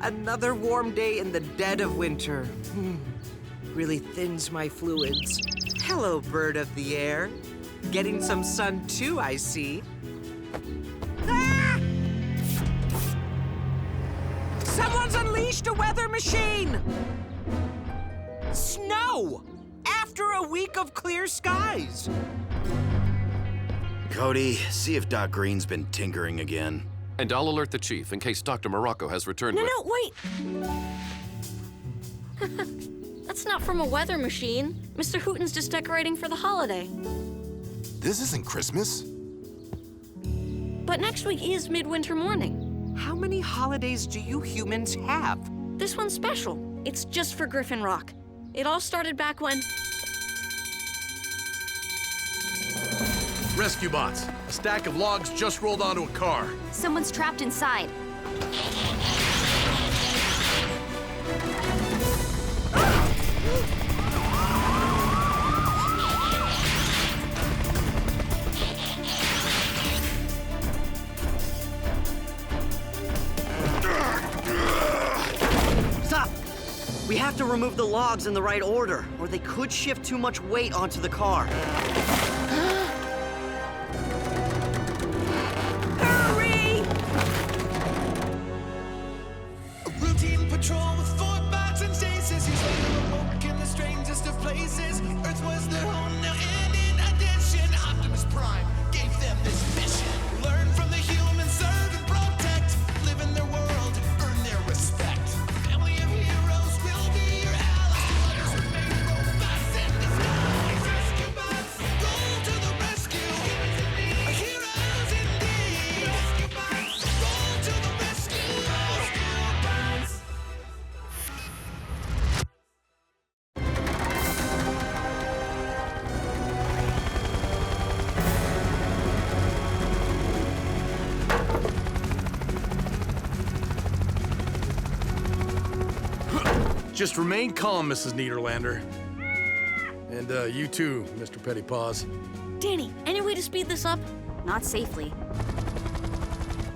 Another warm day in the dead of winter. Really thins my fluids. Hello, bird of the air. Getting some sun too, I see. Ah! Someone's unleashed a weather machine! Snow! After a week of clear skies. Cody, see if Doc Green's been tinkering again. And I'll alert the chief in case Dr. Morocco has returned with... No, wait! That's not from a weather machine. Mr. Hooten's just decorating for the holiday. This isn't Christmas. But next week is midwinter morning. How many holidays do you humans have? This one's special. It's just for Griffin Rock. It all started back when... Rescue bots. A stack of logs just rolled onto a car. Someone's trapped inside. Stop! We have to remove the logs in the right order, or they could shift too much weight onto the car. Patrol with 4 bots and chases. He's later awoke in the strangest of places. Earth was their home now, and in addition, Optimus Prime gave them this mission. Learn from the humans, serve and protect. Live in their world, earn their respect. Family of heroes will be your allies. Remain robots in disguise. Rescue bots, go to the rescue. Heroes indeed. Rescue bots, go to the rescue. Rescue bots. Just remain calm, Mrs. Niederlander. And you too, Mr. Pettypaws. Danny, any way to speed this up? Not safely.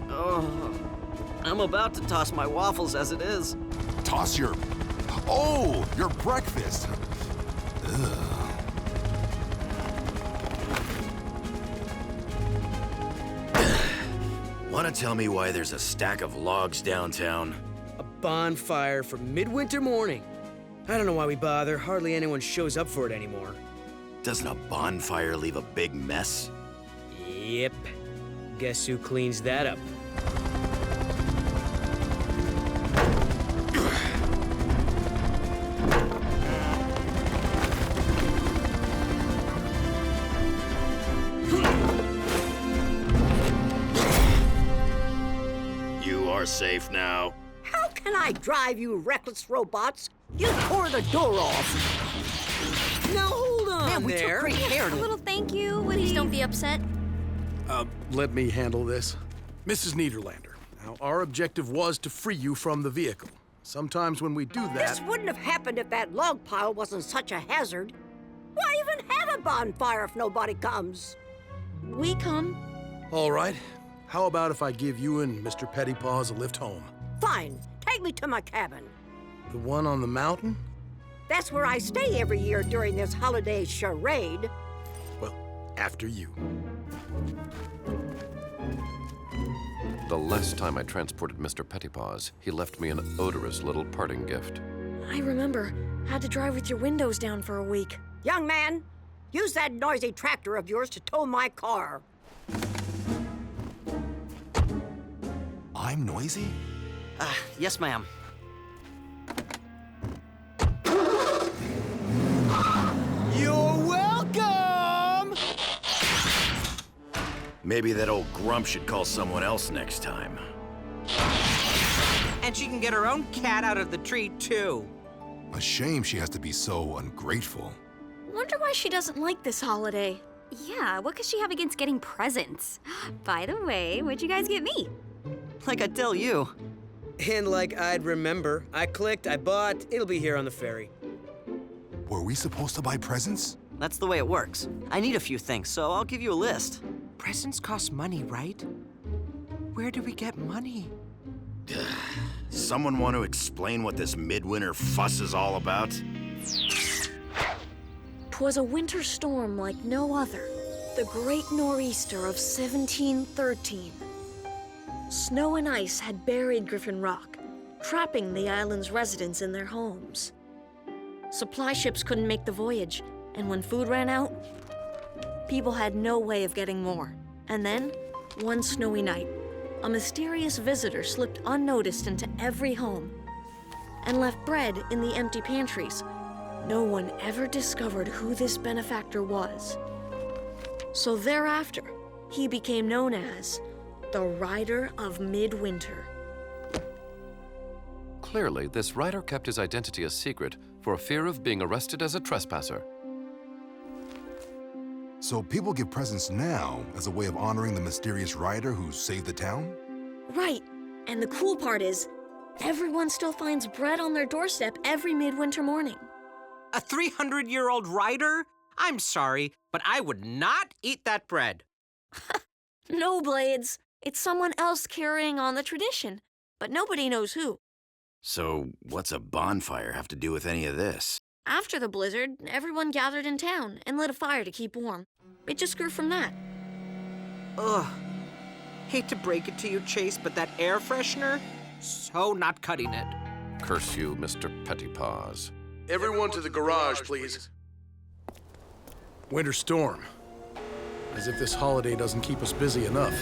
Oh, I'm about to toss my waffles as it is. Toss your... Oh, your breakfast. Ugh. Wanna tell me why there's a stack of logs downtown? A bonfire for midwinter morning. I don't know why we bother. Hardly anyone shows up for it anymore. Doesn't a bonfire leave a big mess? Yep. Guess who cleans that up? You are safe now. How can I drive, you reckless robots? You tore the door off. Now hold on Man, we there. took great care A to... little thank you. Please don't be upset. Let me handle this. Mrs. Niederlander, now our objective was to free you from the vehicle. Sometimes when we do that... This wouldn't have happened if that log pile wasn't such a hazard. Why even have a bonfire if nobody comes? We come. All right. How about if I give you and Mr. Pettypaws a lift home? Fine, take me to my cabin. The one on the mountain? That's where I stay every year during this holiday charade. Well, after you. The last time I transported Mr. Pettypaws, he left me an odorous little parting gift. I remember. Had to drive with your windows down for a week. Young man, use that noisy tractor of yours to tow my car. I'm noisy? Yes, ma'am. You're welcome! Maybe that old grump should call someone else next time. And she can get her own cat out of the tree, too. A shame she has to be so ungrateful. Wonder why she doesn't like this holiday. Yeah, what could she have against getting presents? By the way, what'd you guys get me? Like I tell you. And like I'd remember, I clicked, I bought, it'll be here on the ferry. Were we supposed to buy presents? That's the way it works. I need a few things, so I'll give you a list. Presents cost money, right? Where do we get money? Someone want to explain what this midwinter fuss is all about? 'Twas a winter storm like no other, the Great Nor'easter of 1713. Snow and ice had buried Griffin Rock, trapping the island's residents in their homes. Supply ships couldn't make the voyage, and when food ran out, people had no way of getting more. And then, one snowy night, a mysterious visitor slipped unnoticed into every home and left bread in the empty pantries. No one ever discovered who this benefactor was. So thereafter, he became known as the Rider of Midwinter. Clearly, this rider kept his identity a secret for fear of being arrested as a trespasser. So people give presents now as a way of honoring the mysterious rider who saved the town? Right, and the cool part is, everyone still finds bread on their doorstep every midwinter morning. A 300-year-old rider? I'm sorry, but I would not eat that bread. No, Blades. It's someone else carrying on the tradition, but nobody knows who. So, what's a bonfire have to do with any of this? After the blizzard, everyone gathered in town and lit a fire to keep warm. It just grew from that. Ugh. Hate to break it to you, Chase, but that air freshener? So not cutting it. Curse you, Mr. Pettypaws. Everyone to the garage, please. Winter storm. As if this holiday doesn't keep us busy enough.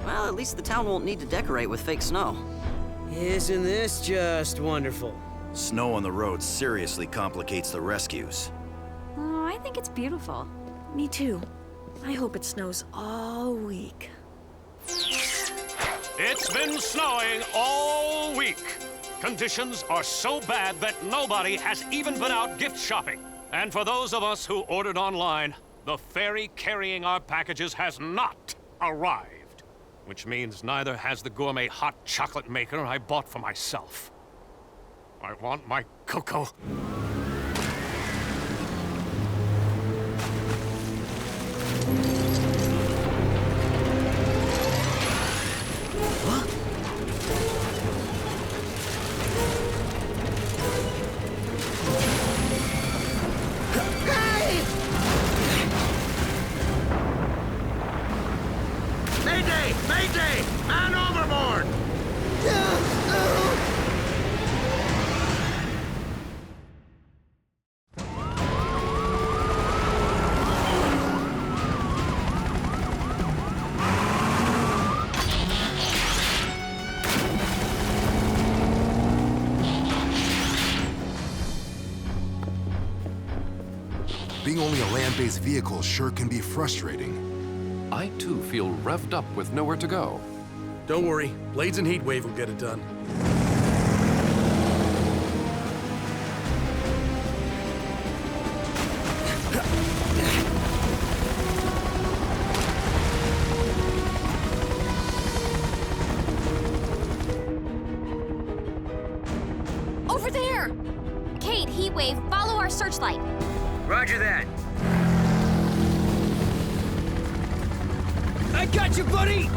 Well, at least the town won't need to decorate with fake snow. Isn't this just wonderful? Snow on the road seriously complicates the rescues. Oh, I think it's beautiful. Me too. I hope it snows all week. It's been snowing all week. Conditions are so bad that nobody has even been out gift shopping. And for those of us who ordered online, the ferry carrying our packages has not arrived. Which means neither has the gourmet hot chocolate maker I bought for myself. I want my cocoa. Mayday! Mayday! Man overboard! Being only a land-based vehicle sure can be frustrating. I, too, feel revved up with nowhere to go. Don't worry, Blades and Heatwave will get it done. Over there! Kate, Heatwave, follow our searchlight. Roger that. I got you, buddy!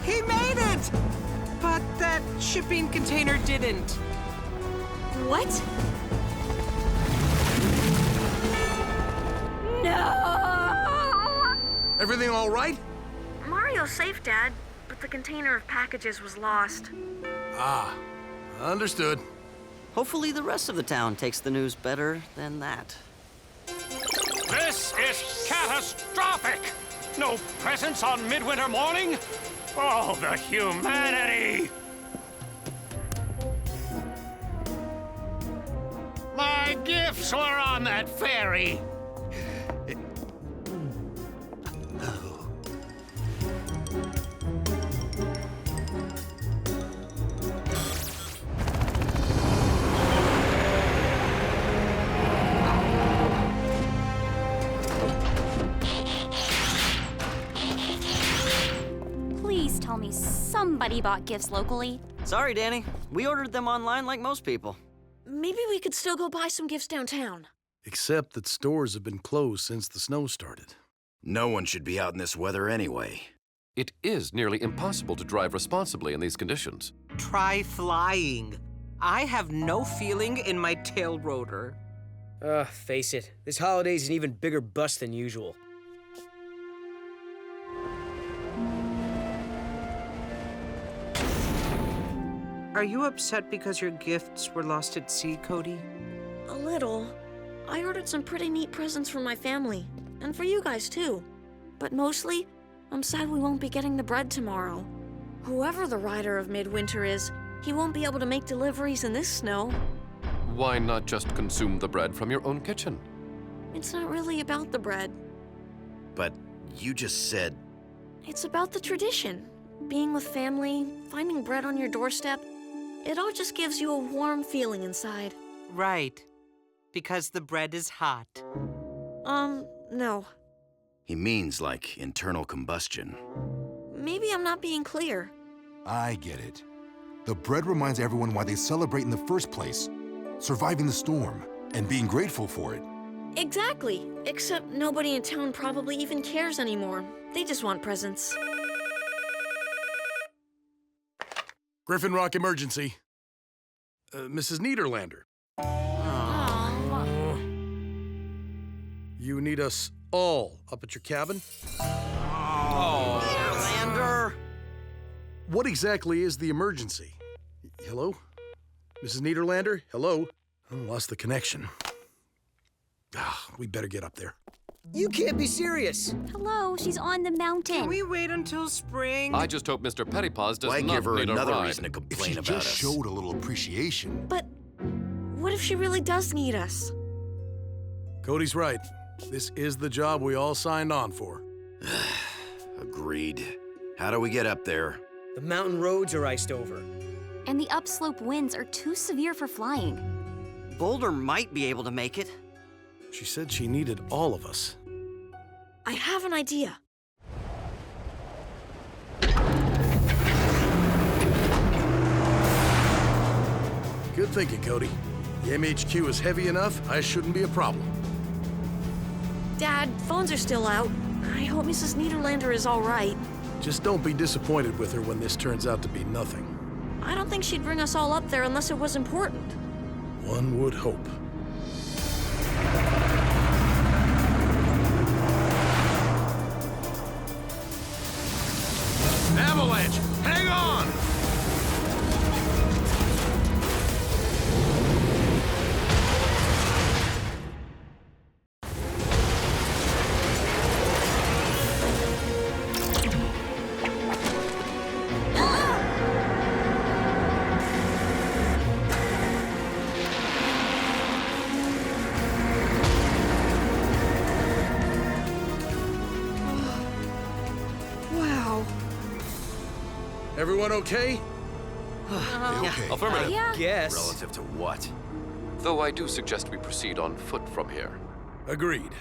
He made it! But that shipping container didn't. What? No! Everything all right? Mario's safe, Dad, but the container of packages was lost. Ah, understood. Hopefully the rest of the town takes the news better than that. This is catastrophic! No presents on midwinter morning? Oh, the humanity! My gifts were on that ferry. Please tell me somebody bought gifts locally. Sorry, Danny. We ordered them online like most people. Maybe we could still go buy some gifts downtown. Except that stores have been closed since the snow started. No one should be out in this weather anyway. It is nearly impossible to drive responsibly in these conditions. Try flying. I have no feeling in my tail rotor. Face it, this holiday's an even bigger bust than usual. Are you upset because your gifts were lost at sea, Cody? A little. I ordered some pretty neat presents for my family, and for you guys too. But mostly, I'm sad we won't be getting the bread tomorrow. Whoever the rider of Midwinter is, he won't be able to make deliveries in this snow. Why not just consume the bread from your own kitchen? It's not really about the bread. But you just said... It's about the tradition. Being with family, finding bread on your doorstep. It all just gives you a warm feeling inside. Right. Because the bread is hot. No. He means like internal combustion. Maybe I'm not being clear. I get it. The bread reminds everyone why they celebrate in the first place. Surviving the storm and being grateful for it. Exactly. Except nobody in town probably even cares anymore. They just want presents. Griffin Rock emergency. Mrs. Niederlander. You need us all up at your cabin? Niederlander! What exactly is the emergency? Hello? Mrs. Niederlander? Hello? I lost the connection. We better get up there. You can't be serious. Hello, she's on the mountain. Can we wait until spring? I just hope Mr. Pettypaws does Why not give her need another a ride. reason to If complain she about just us? showed a little appreciation. But what if she really does need us? Cody's right. This is the job we all signed on for. Agreed. How do we get up there? The mountain roads are iced over. And the upslope winds are too severe for flying. Boulder might be able to make it. She said she needed all of us. I have an idea. Good thinking, Cody. The MHQ is heavy enough, I shouldn't be a problem. Dad, phones are still out. I hope Mrs. Niederlander is all right. Just don't be disappointed with her when this turns out to be nothing. I don't think she'd bring us all up there unless it was important. One would hope. Avalanche! Hang on! Wow. Everyone okay? Okay. Affirmative. Yeah. Yes. Relative to what? Though I do suggest we proceed on foot from here. Agreed.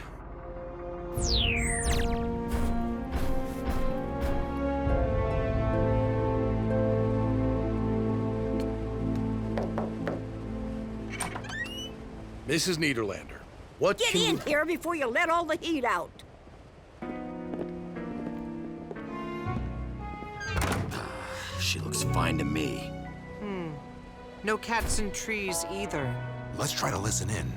Mrs. Niederlander, what Get can in here before you let all the heat out. She looks fine to me. No cats and trees either. Let's try to listen in.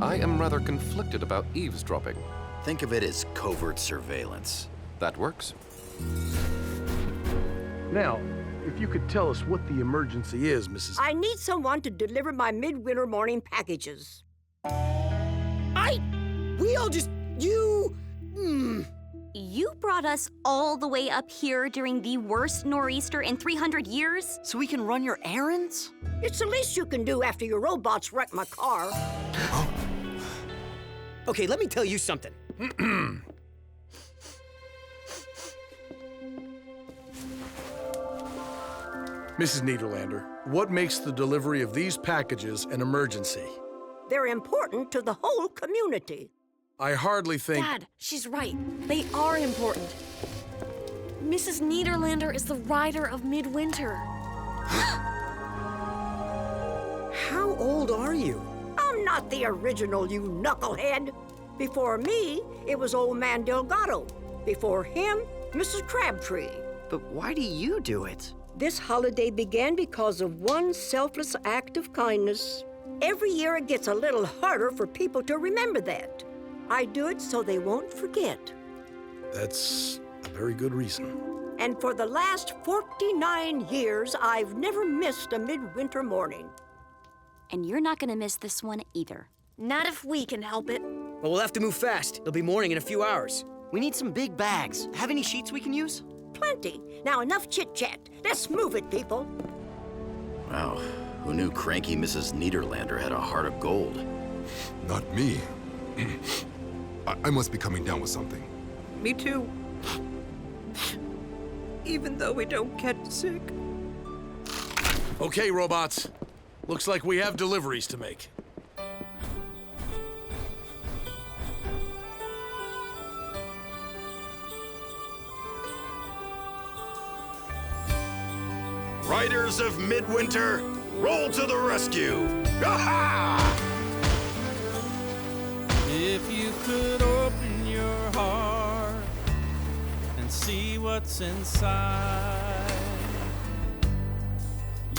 I am rather conflicted about eavesdropping. Think of it as covert surveillance. That works. Now, if you could tell us what the emergency is, Mrs. I need someone to deliver my midwinter morning packages. You brought us all the way up here during the worst nor'easter in 300 years? So we can run your errands? It's the least you can do after your robots wrecked my car. Okay, let me tell you something. Mrs. Niederlander, what makes the delivery of these packages an emergency? They're important to the whole community. I hardly think... Dad, she's right. They are important. Mrs. Niederlander is the rider of Midwinter. How old are you? I'm not the original, you knucklehead. Before me, it was old man Delgado. Before him, Mrs. Crabtree. But why do you do it? This holiday began because of one selfless act of kindness. Every year it gets a little harder for people to remember that. I do it so they won't forget. That's a very good reason. And for the last 49 years, I've never missed a midwinter morning. And you're not gonna miss this one either. Not if we can help it. Well, we'll have to move fast. It'll be morning in a few hours. We need some big bags. Have any sheets we can use? Plenty. Now enough chit-chat. Let's move it, people. Wow, who knew cranky Mrs. Niederlander had a heart of gold? Not me. I must be coming down with something. Me too. Even though we don't get sick. Okay, robots. Looks like we have deliveries to make. Riders of Midwinter, roll to the rescue! Ha-ha! If you could open your heart and see what's inside,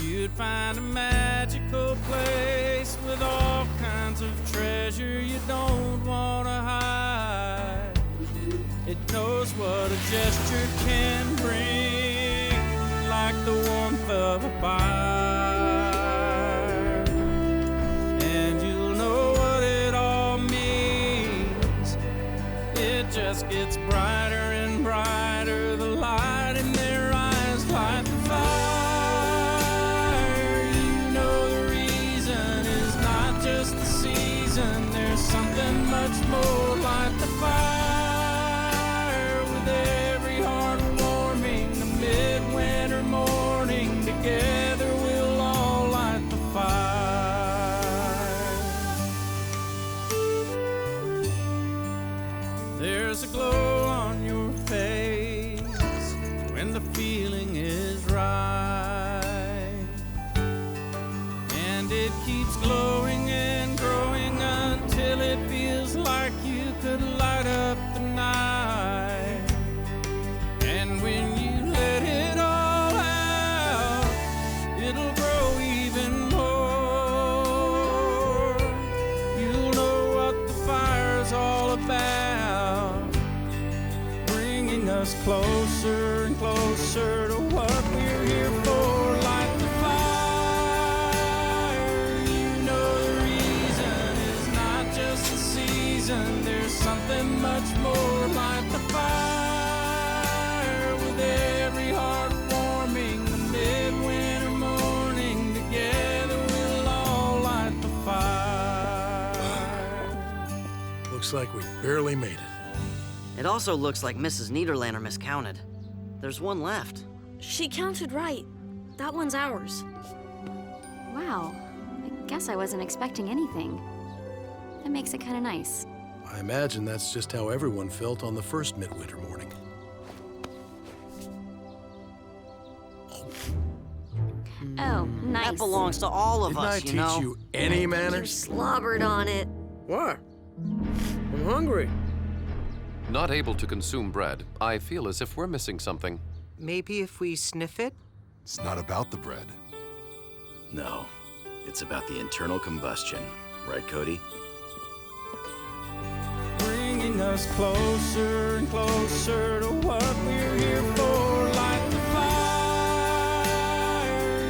you'd find a magical place with all kinds of treasure you don't want to hide. It knows what a gesture can bring, like the warmth of a fire. And you'll know what it all means. It just gets brighter and brighter. The light in their eyes light the fire. You know the reason is not just the season. There's something much more like the fire. With every heart warming, the midwinter morning, together we'll all light the fire. There's a glow on your face when the feeling is right, and it keeps glowing and growing until it feels like you could light up the night. And when you let it all out, it'll grow even more. You'll know what the fire's all about, bringing us closer and closer to what we're here for. Light the fire. You know the reason is not just the season. There's something much more. Light the fire. With every heart warming, the midwinter morning, together we'll all light the fire. Looks like we barely made it. It also looks like Mrs. Niederlander miscounted. There's one left. She counted right. That one's ours. Wow, I guess I wasn't expecting anything. That makes it kind of nice. I imagine that's just how everyone felt on the first midwinter morning. Oh, nice. That belongs to all of Didn't us, I you know? teach you any You manners? slobbered on it. What? I'm hungry. Not able to consume bread, I feel as if we're missing something. Maybe if we sniff it? It's not about the bread. No, it's about the internal combustion. Right, Cody? Bringing us closer and closer to what we're here for. Light the fire.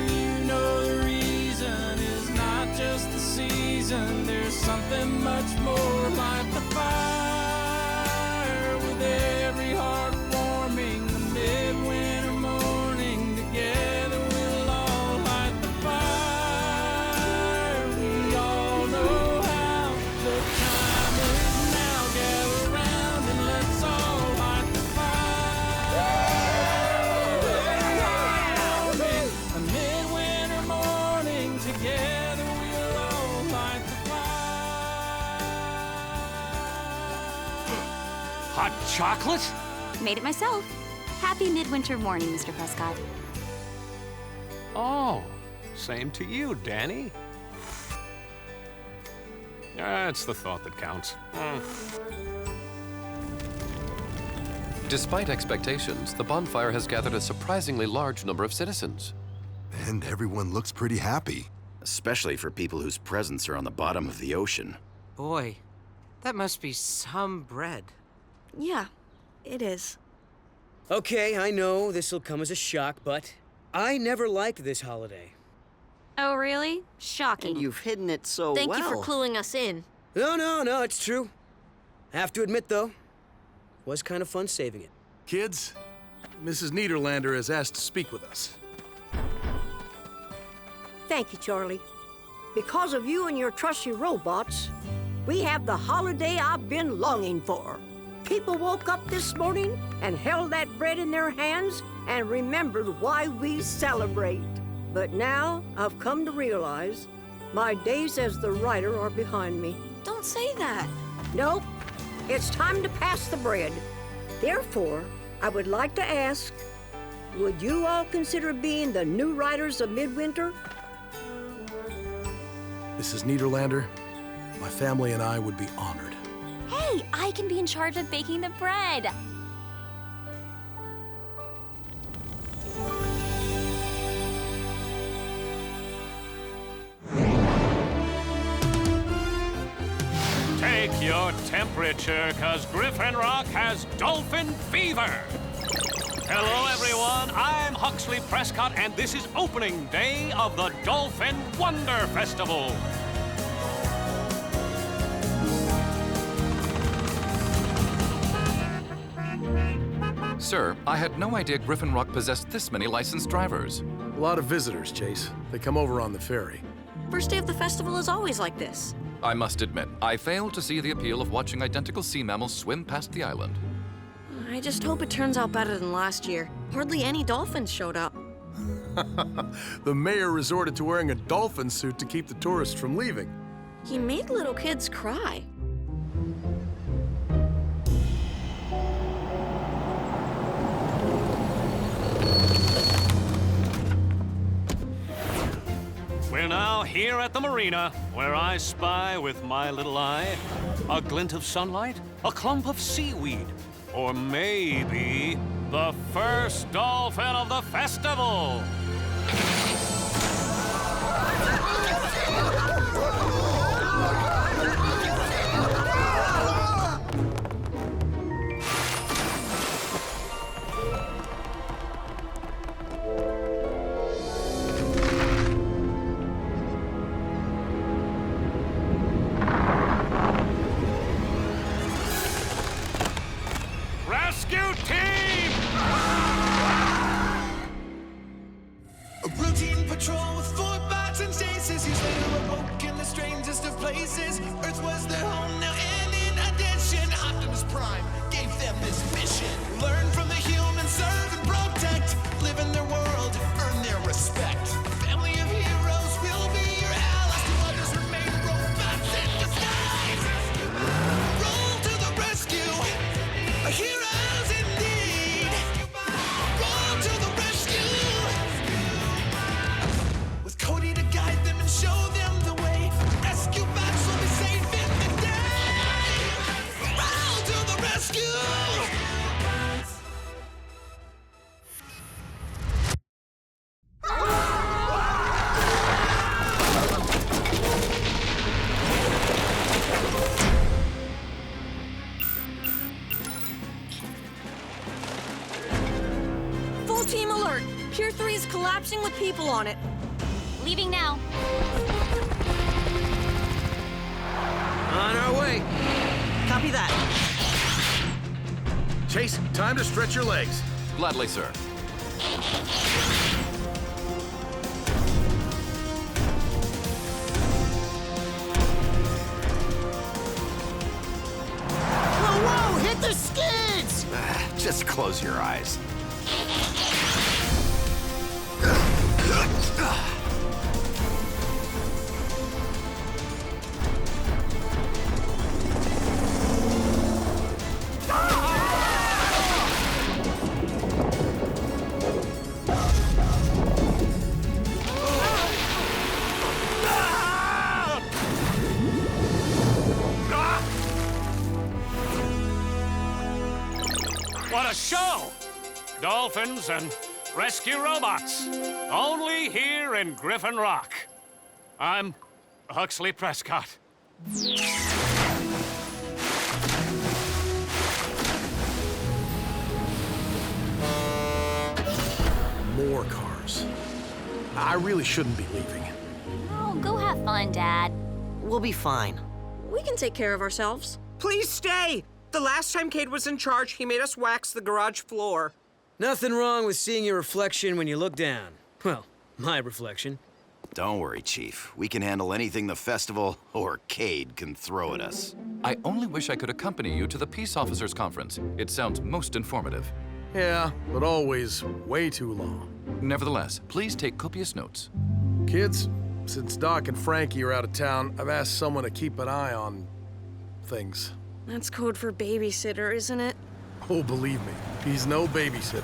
You know the reason is not just the season. There's something much more. Light the fire. With every heart warming, the midwinter morning, together we'll all light the fire. We all know how the time is now. Gather round and let's all light the fire. A midwinter morning, together we'll all light the fire. Hot chocolate? Made it myself. Happy midwinter morning, Mr. Prescott. Oh, same to you, Danny. It's the thought that counts. Despite expectations, the bonfire has gathered a surprisingly large number of citizens. And everyone looks pretty happy. Especially for people whose presents are on the bottom of the ocean. Boy, that must be some bread. Yeah, it is. Okay, I know this'll come as a shock, but I never liked this holiday. Oh, really? Shocking. And you've hidden it so Thank well. you for cluing us in. No, it's true. I have to admit, though, it was kind of fun saving it. Kids, Mrs. Niederlander has asked to speak with us. Thank you, Charlie. Because of you and your trusty robots, we have the holiday I've been longing for. People woke up this morning and held that bread in their hands and remembered why we celebrate. But now I've come to realize my days as the writer are behind me. Don't say that. Nope. It's time to pass the bread. Therefore, I would like to ask, would you all consider being the new writers of Midwinter? Mrs. Niederlander, my family and I would be honored. Hey, I can be in charge of baking the bread. Take your temperature, 'cause Griffin Rock has dolphin fever. Hello, everyone. I'm Huxley Prescott, and this is opening day of the Dolphin Wonder Festival. Sir, I had no idea Griffin Rock possessed this many licensed drivers. A lot of visitors, Chase. They come over on the ferry. First day of the festival is always like this. I must admit, I failed to see the appeal of watching identical sea mammals swim past the island. I just hope it turns out better than last year. Hardly any dolphins showed up. The mayor resorted to wearing a dolphin suit to keep the tourists from leaving. He made little kids cry. We're now here at the marina, where I spy with my little eye a glint of sunlight, a clump of seaweed, or maybe the first dolphin of the festival. Rescue team! A routine patrol with 4 bots and stasis. He's later awoke in the strangest of places. Earth was their home now, and in addition, Optimus Prime gave them this mission. Learn from the humans, serve and protect. Live in their world, earn their respect. A family of heroes will be your allies. To others remain robots in disguise. Roll to the rescue. Heroes indeed. Roll to the rescue. With Cody to guide them and show them the way. Rescue bots will be safe in the day. Roll to the rescue. Full team alert! Pier 3 is collapsing with people on it. Leaving now. On our way. Copy that. Chase, time to stretch your legs. Gladly, sir. Whoa, hit the skids! Just close your eyes. a show! Dolphins and rescue robots. Only here in Griffin Rock. I'm Huxley Prescott. More cars. I really shouldn't be leaving. Oh, go have fun, Dad. We'll be fine. We can take care of ourselves. Please stay! The last time Cade was in charge, he made us wax the garage floor. Nothing wrong with seeing your reflection when you look down. Well, my reflection. Don't worry, Chief. We can handle anything the festival or Cade can throw at us. I only wish I could accompany you to the Peace Officers Conference. It sounds most informative. Yeah, but always way too long. Nevertheless, please take copious notes. Kids, since Doc and Frankie are out of town, I've asked someone to keep an eye on things. That's code for babysitter, isn't it? Oh, believe me, he's no babysitter.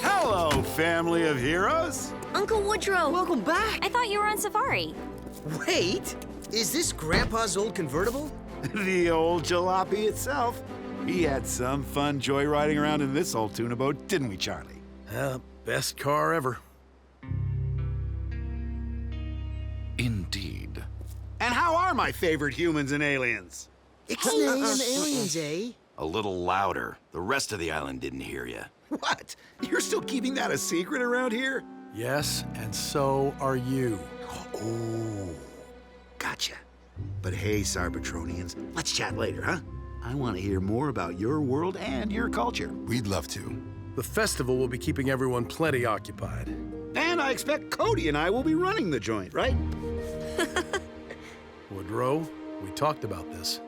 Hello, family of heroes. Uncle Woodrow! Welcome back! I thought you were on safari. Wait! Is this Grandpa's old convertible? The old jalopy itself. We had some fun joyriding around in this old tuna boat, didn't we, Charlie? Best car ever. Indeed. And how are my favorite humans and aliens? Aliens, eh? A little louder. The rest of the island didn't hear you. What? You're still keeping that a secret around here? Yes, and so are you. Oh, gotcha. But hey, Cybertronians, let's chat later, huh? I want to hear more about your world and your culture. We'd love to. The festival will be keeping everyone plenty occupied. And I expect Cody and I will be running the joint, right? Woodrow, we talked about this.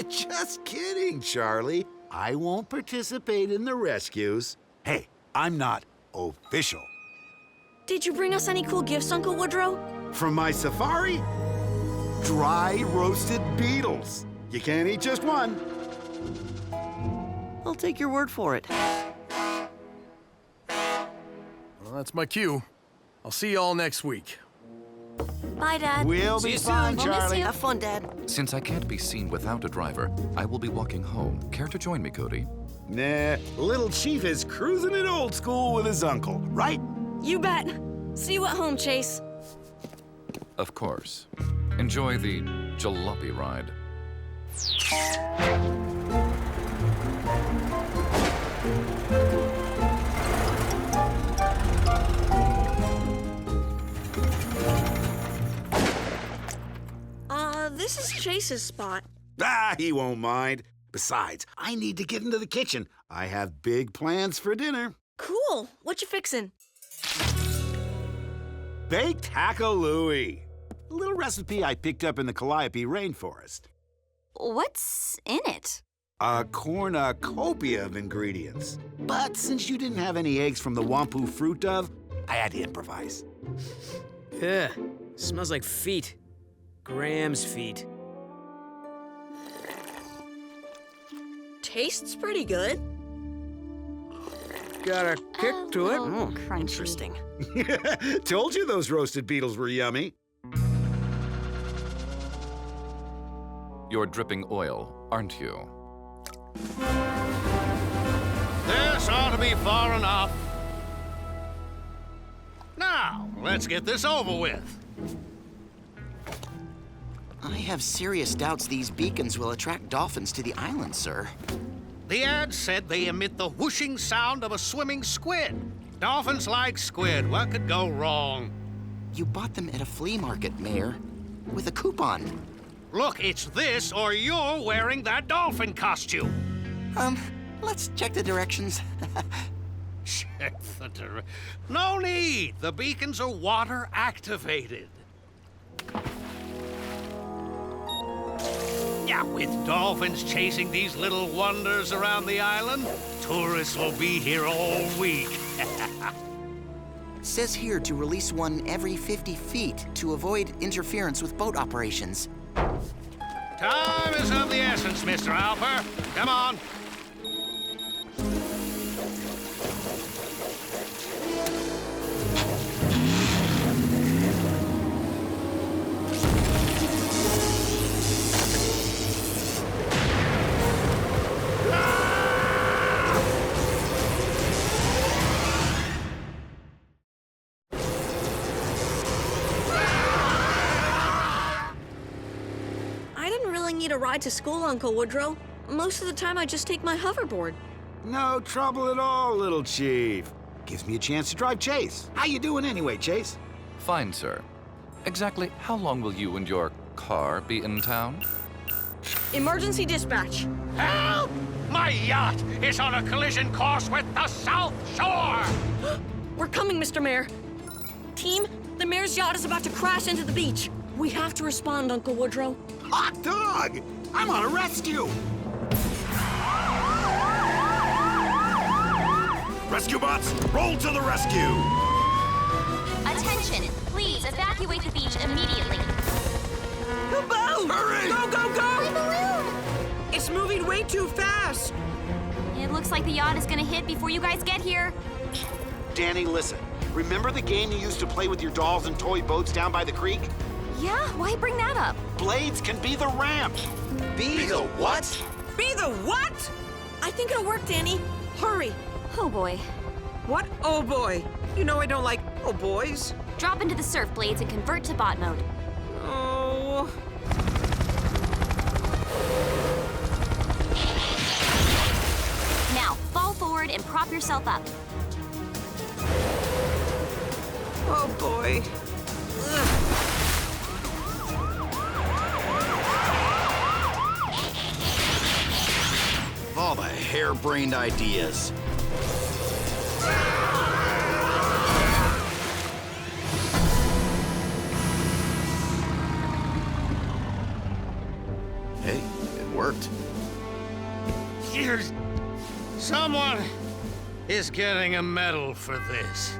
Just kidding, Charlie. I won't participate in the rescues. Hey, I'm not official. Did you bring us any cool gifts, Uncle Woodrow? From my safari? Dry roasted beetles. You can't eat just one. I'll take your word for it. Well, that's my cue. I'll see you all next week. Bye, Dad. We'll be fine, We'll miss Charlie. you. Have fun, Dad. Since I can't be seen without a driver, I will be walking home. Care to join me, Cody? Nah, little Chief is cruising it old school with his uncle, right? You bet. See you at home, Chase. Of course. Enjoy the jalopy ride. This is Chase's spot. Ah, he won't mind. Besides, I need to get into the kitchen. I have big plans for dinner. Cool. What you fixin'? Baked hackalooey. A little recipe I picked up in the Calliope rainforest. What's in it? A cornucopia of ingredients. But since you didn't have any eggs from the Wampu fruit dove, I had to improvise. Yeah, smells like feet. Graham's feet. Tastes pretty good. Got a kick to it. Crunchy. Interesting. Told you those roasted beetles were yummy. You're dripping oil, aren't you? This ought to be far enough. Now, let's get this over with. I have serious doubts these beacons will attract dolphins to the island, sir. The ad said they emit the whooshing sound of a swimming squid. Dolphins like squid. What could go wrong? You bought them at a flea market, Mayor, with a coupon. Look, it's this or you're wearing that dolphin costume. Let's check the directions. Check the directions. No need. The beacons are water activated. Yeah, with dolphins chasing these little wonders around the island, tourists will be here all week. Says here to release one every 50 feet to avoid interference with boat operations. Time is of the essence, Mr. Alper. Come on. need a ride to school, Uncle Woodrow. Most of the time, I just take my hoverboard. No trouble at all, little chief. Gives me a chance to drive Chase. How you doing anyway, Chase? Fine, sir. Exactly how long will you and your car be in town? Emergency dispatch. Help! My yacht is on a collision course with the South Shore! We're coming, Mr. Mayor. Team, the mayor's yacht is about to crash into the beach. We have to respond, Uncle Woodrow. Hot dog! I'm on a rescue! Rescue bots, roll to the rescue! Attention, please evacuate the beach immediately. The boat! Hurry! Go, go, go! My balloon! It's moving way too fast. It looks like the yacht is gonna hit before you guys get here. Danny, listen. Remember the game you used to play with your dolls and toy boats down by the creek? Yeah, why bring that up? Blades can be the ramp. Be the what? Be the what? I think it'll work, Danny. Hurry. Oh boy. What? Oh boy. You know I don't like oh boys. Drop into the surf blades and convert to bot mode. Oh. Now, fall forward and prop yourself up. Oh boy. All the harebrained ideas. Hey, it worked. Here's... Someone is getting a medal for this.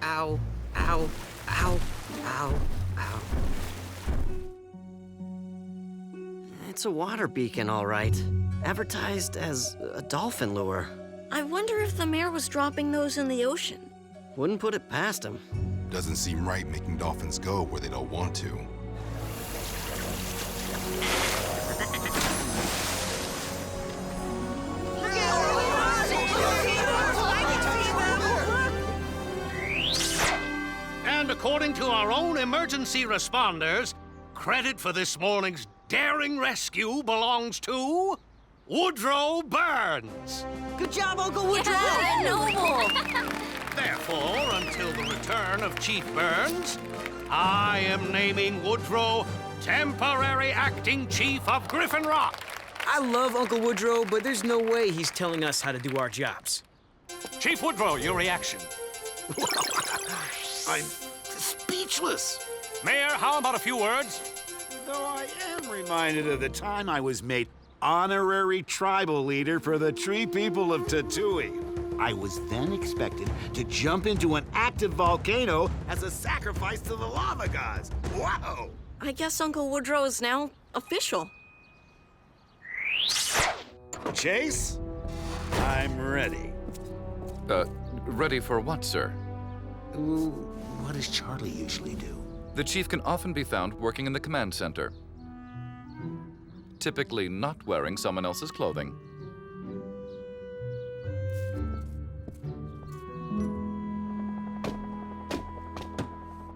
Ow, ow, ow, ow, ow. It's a water beacon, all right. Advertised as a dolphin lure. I wonder if the mayor was dropping those in the ocean. Wouldn't put it past him. Doesn't seem right making dolphins go where they don't want to. And according to our own emergency responders, credit for this morning's daring rescue belongs to Woodrow Burns. Good job, Uncle Woodrow! Yeah, noble! Therefore, until the return of Chief Burns, I am naming Woodrow temporary acting chief of Griffin Rock. I love Uncle Woodrow, but there's no way he's telling us how to do our jobs. Chief Woodrow, your reaction. I'm speechless. Mayor, how about a few words? Though I am reminded of the time I was made honorary tribal leader for the tree people of Tatooine. I was then expected to jump into an active volcano as a sacrifice to the lava gods. Wow! I guess Uncle Woodrow is now official. Chase, I'm ready. Ready for what, sir? Ooh, what does Charlie usually do? The chief can often be found working in the command center. Typically not wearing someone else's clothing.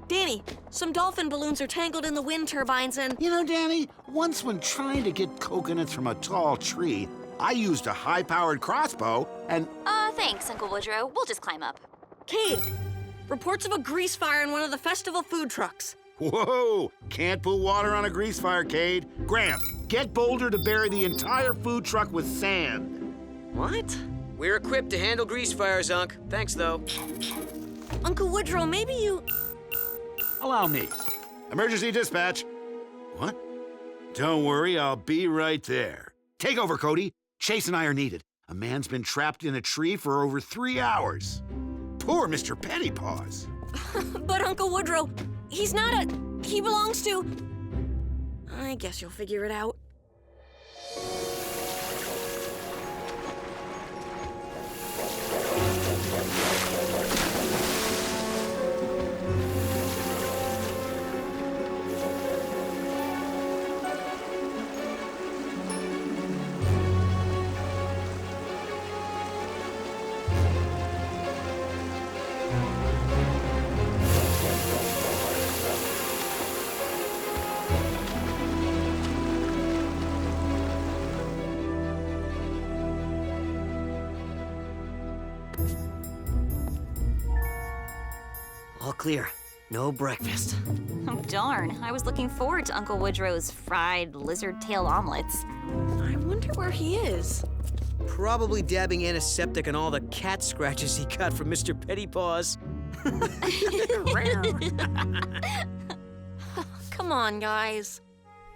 Danny, some dolphin balloons are tangled in the wind turbines and... You know, Danny, once when trying to get coconuts from a tall tree, I used a high-powered crossbow and... Thanks, Uncle Woodrow. We'll just climb up. Cade, reports of a grease fire in one of the festival food trucks. Whoa! Can't put water on a grease fire, Cade. Graham, get Boulder to bury the entire food truck with sand. What? We're equipped to handle grease fires, Unc. Thanks, though. Uncle Woodrow, maybe you... Allow me. Emergency dispatch. What? Don't worry, I'll be right there. Take over, Cody. Chase and I are needed. A man's been trapped in a tree for over 3 hours. Poor Mr. Pettypaws. But Uncle Woodrow, he's not a... He belongs to... I guess you'll figure it out. clear. No breakfast. Oh, darn. I was looking forward to Uncle Woodrow's fried lizard tail omelets. I wonder where he is. Probably dabbing antiseptic on all the cat scratches he got from Mr. Pettypaws. Come on, guys.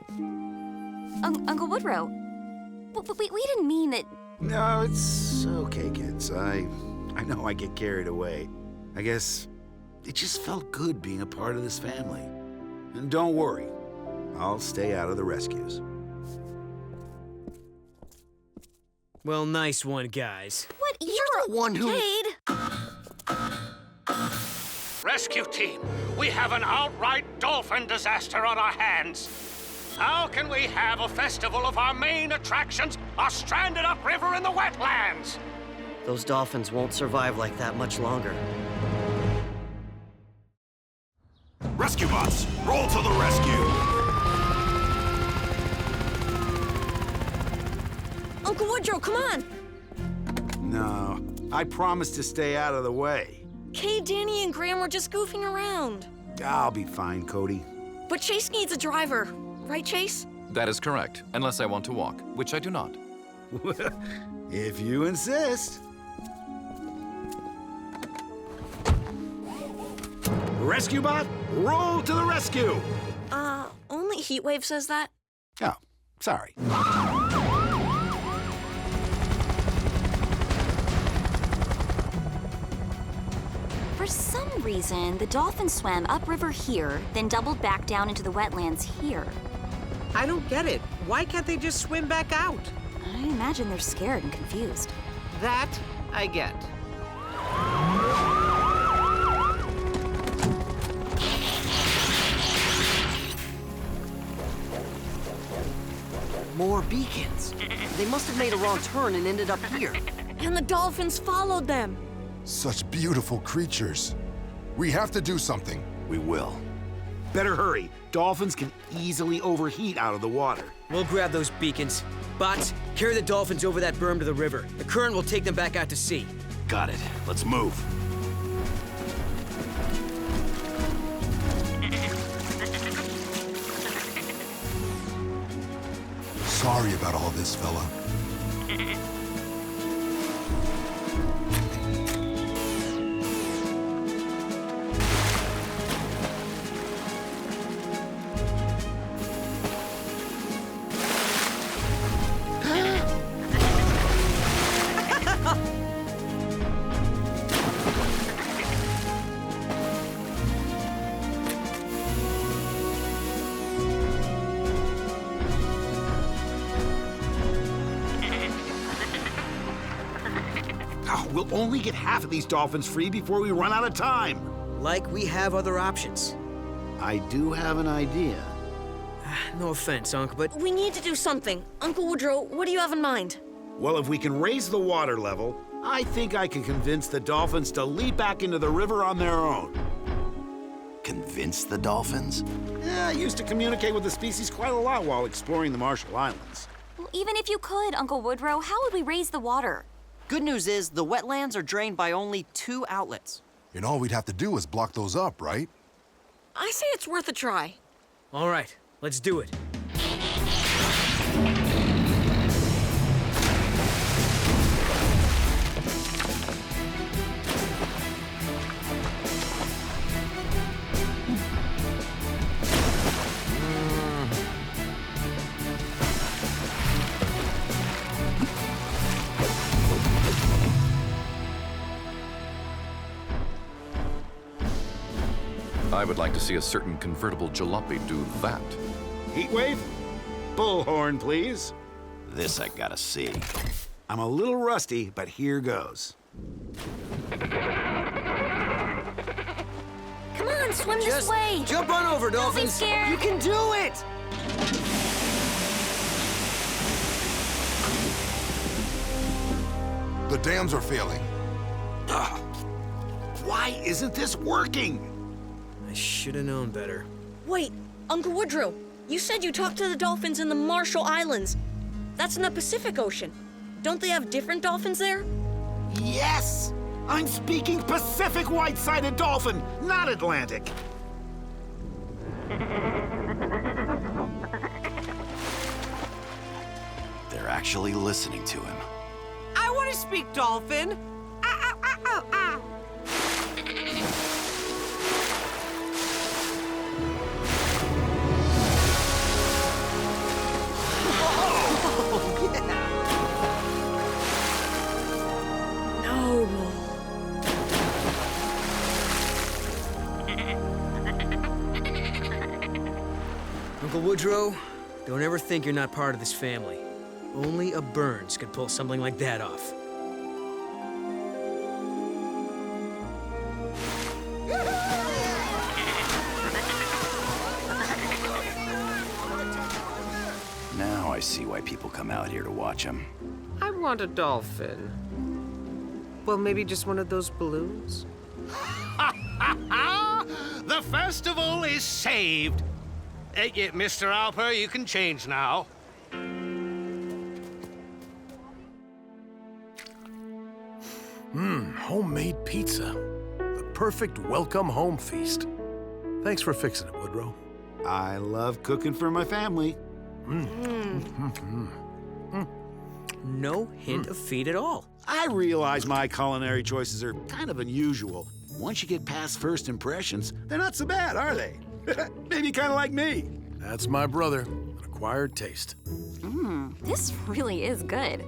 Uncle Woodrow, we didn't mean that... No, it's okay, kids. I know I get carried away. I guess it just felt good being a part of this family. And don't worry, I'll stay out of the rescues. Well, nice one, guys. What? You're the one who... Cade! Rescue team, we have an outright dolphin disaster on our hands. How can we have a festival if our main attractions are stranded upriver in the wetlands? Those dolphins won't survive like that much longer. Rescue bots, roll to the rescue! Uncle Woodrow, come on! No, I promised to stay out of the way. Kay, Danny, and Graham were just goofing around. I'll be fine, Cody. But Chase needs a driver. Right, Chase? That is correct, unless I want to walk, which I do not. If you insist. Rescue bot, roll to the rescue! Only Heatwave says that. Oh, sorry. For some reason, the dolphins swam upriver here, then doubled back down into the wetlands here. I don't get it. Why can't they just swim back out? I imagine they're scared and confused. That I get. More beacons. They must have made a wrong turn and ended up here. And the dolphins followed them. Such beautiful creatures. We have to do something. We will. Better hurry. Dolphins can easily overheat out of the water. We'll grab those beacons. Bots, carry the dolphins over that berm to the river. The current will take them back out to sea. Got it. Let's move. Sorry about all this, fella. We'll only get half of these dolphins free before we run out of time. Like we have other options. I do have an idea. No offense, Unc, but... We need to do something. Uncle Woodrow, what do you have in mind? Well, if we can raise the water level, I think I can convince the dolphins to leap back into the river on their own. Convince the dolphins? Yeah, I used to communicate with the species quite a lot while exploring the Marshall Islands. Well, even if you could, Uncle Woodrow, how would we raise the water? Good news is the wetlands are drained by only 2 outlets. And all we'd have to do is block those up, right? I say it's worth a try. All right, let's do it. I would like to see a certain convertible jalopy do that. Heatwave? Bullhorn, please. This I gotta see. I'm a little rusty, but here goes. Come on, swim this way. Jump on over, Don't be dolphins. scared. You can do it! The dams are failing. Why isn't this working? I should have known better. Wait, Uncle Woodrow, you said you talked to the dolphins in the Marshall Islands. That's in the Pacific Ocean. Don't they have different dolphins there? Yes! I'm speaking Pacific white-sided dolphin, not Atlantic. They're actually listening to him. I want to speak dolphin. Ow, ow, ow, ow, ow. Uncle Woodrow, don't ever think you're not part of this family. Only a Burns could pull something like that off. Now I see why people come out here to watch him. I want a dolphin. Well, maybe just one of those balloons? The festival is saved. Mr. Alper, you can change now. Homemade pizza. The perfect welcome home feast. Thanks for fixing it, Woodrow. I love cooking for my family. No hint of feet at all. I realize my culinary choices are kind of unusual. Once you get past first impressions, they're not so bad, are they? Maybe kind of like me. That's my brother. An acquired taste. This really is good.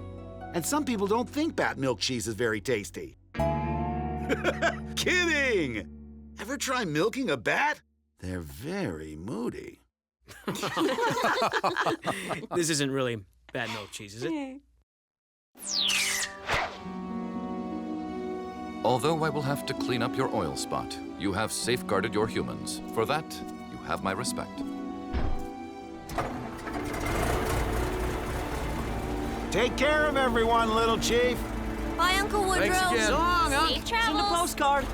And some people don't think bat milk cheese is very tasty. Kidding! Ever try milking a bat? They're very moody. This isn't really bad milk cheese, is it? Although I will have to clean up your oil spot, you have safeguarded your humans. For that, you have my respect. Take care of everyone, little chief. Bye, Uncle Woodrow. Thanks again. Safe travels. Send a postcard.